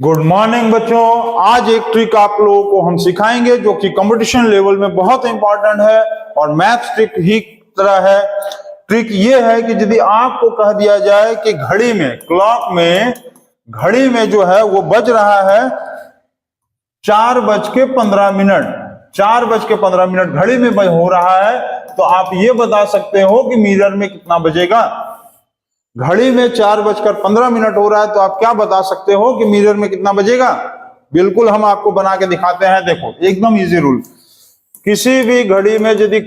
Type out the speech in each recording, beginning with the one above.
Good morning बच्चों। आज एक ट्रिक आप लोगों को हम सिखाएंगे जो कि कंपटीशन लेवल में बहुत इंपॉर्टेंट है और मैथ्स ट्रिक ही तरह है। ट्रिक ये है कि यदि आपको कह दिया जाए कि घड़ी में घड़ी में जो है वो बज रहा है 4:15, 4:15 घड़ी में हो रहा है, तो आप ये बता सकते हो कि मिरर में कितना बजेगा। घड़ी में 4:15 हो रहा है, तो आप क्या बता सकते हो कि मिरर में कितना बजेगा। बिल्कुल हम आपको बना के दिखाते हैं। देखो एकदम इजी रूल। किसी भी घड़ी में यदि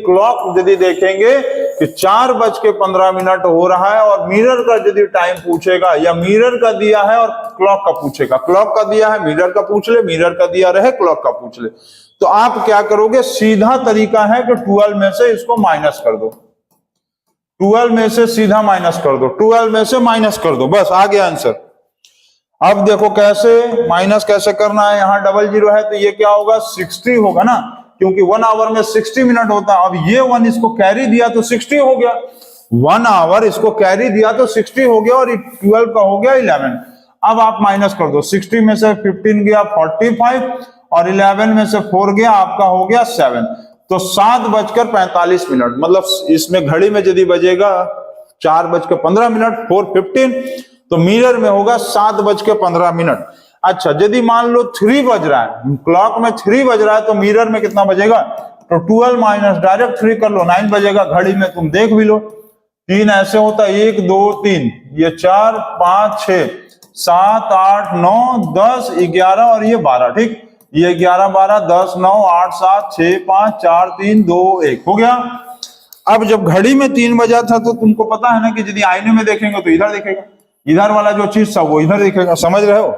देखेंगे कि 4:15 हो रहा है और मिरर का यदि टाइम पूछेगा या मिरर का दिया है और क्लॉक का पूछेगा, क्लॉक का दिया है मिरर का पूछ ले, मिरर का दिया रहे क्लॉक का पूछ ले, तो आप क्या करोगे। सीधा तरीका है कि 12 में से इसको माइनस कर दो, 12 में से सीधा माइनस कर दो, 12 में से माइनस कर दो, बस आ गया आंसर। अब देखो कैसे माइनस कैसे करना है। यहां 00 है तो ये क्या होगा 60 होगा ना, क्योंकि 1 आवर में 60 मिनट होता है। अब ये 1 इसको कैरी दिया तो 60 हो गया, 1 आवर इसको कैरी दिया तो 60 हो गया और 12 का हो गया 11। अब आप माइनस कर दो, 60 में से 15 गया 45 और 11 में से 4 गया आपका हो गया 7, तो 7:45, मतलब इसमें घड़ी में यदि बजेगा 4:15 4:15, तो मिरर में होगा 7:15। अच्छा यदि मान लो 3 बज रहा है, क्लॉक में 3 बज रहा है, तो मिरर में कितना बजेगा। तो 12 माइनस डायरेक्ट 3 कर लो, 9 बजेगा। घड़ी में तुम देख भी लो, 3 ऐसे होता है, 1 2 3, ये 4 5 6 7 8 9 10 11 और ये 12, ठीक। ये 11 12 10 9 8 7 6 5 4 3 2 1 हो गया। अब जब घड़ी में 3 बजा था तो तुमको पता है ना कि यदि आईने में देखेंगे तो इधर दिखेगा, इधर वाला जो चीज था वो इधर दिखेगा, समझ रहे हो।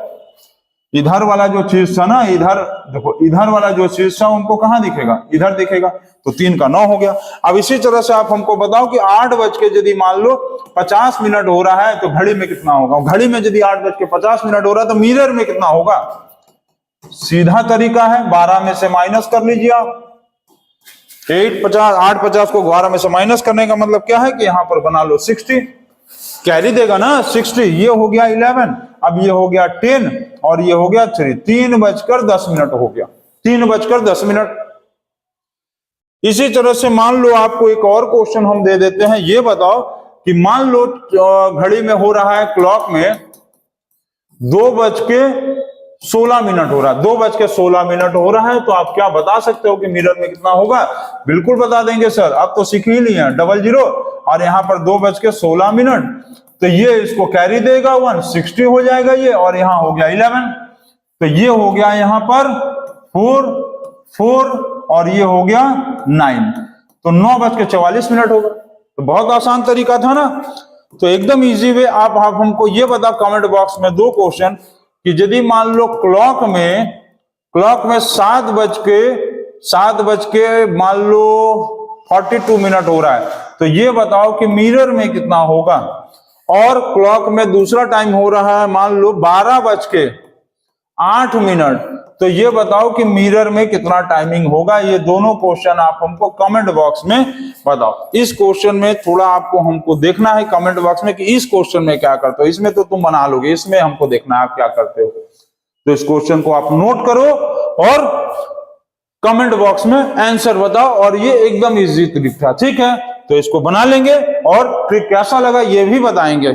इधर वाला जो चीज था ना, इधर देखो, इधर वाला जो चीज था उनको कहां दिखेगा, इधर दिखेगा, तो 3 का 9 हो गया। अब इसी तरह से आप हमको बताओ कि 8 बज के यदि मान लो 50 मिनट हो रहा है तो घड़ी में कितना होगा। घड़ी में यदि 8:50 हो रहा है तो मिरर में कितना होगा। सीधा तरीका है, 12 में से माइनस कर लीजिए आप। 8:50 को 12 में से माइनस करने का मतलब क्या है कि यहां पर बना लो 60, कैरी देगा ना 60। ये हो गया 11, अब ये हो गया 10 और ये हो गया 3, 3:10 हो गया, 3:10। इसी तरह से मान लो आपको एक और क्वेश्चन हम दे देते हैं। ये बताओ कि मान लो घड़ी में हो रहा है, क्लॉक में 2:16 हो रहा है, 2:16 हो रहा है, तो आप क्या बता सकते हो कि मिरर में कितना होगा। बिल्कुल बता देंगे सर, अब तो सीख ही लिए हैं। 00 और यहाँ पर 2:16, तो ये इसको कैरी देगा 1, 60 हो जाएगा ये, और यहाँ हो गया 11, तो ये हो गया यहाँ पर 4 और ये हो गया 9, तो 9:44 होगा। तो बहुत आसान तरीका था ना। तो एकदम इजी वे। आप हमको ये बता कमेंट बॉक्स में 2 क्वेश्चन कि यदि मान लो क्लॉक में 7 बज के मान लो 42 मिनट हो रहा है, तो ये बताओ कि मिरर में कितना होगा। और क्लॉक में दूसरा टाइम हो रहा है मान लो 12:08, तो ये बताओ कि मिरर में कितना टाइमिंग होगा। ये दोनों क्वेश्चन आप हमको कमेंट बॉक्स में बताओ। इस क्वेश्चन में थोड़ा आपको हमको देखना है कमेंट बॉक्स में कि इस क्वेश्चन में क्या करते हो। इसमें तो तुम बना लोगे, इसमें हमको देखना है आप क्या करते हो। तो इस क्वेश्चन को आप नोट करो और कमेंट बॉक्स में आंसर बताओ। और ये एकदम इजी ट्रिक था, ठीक है। तो इसको बना लेंगे और ट्रिक कैसा लगा ये भी बताएंगे।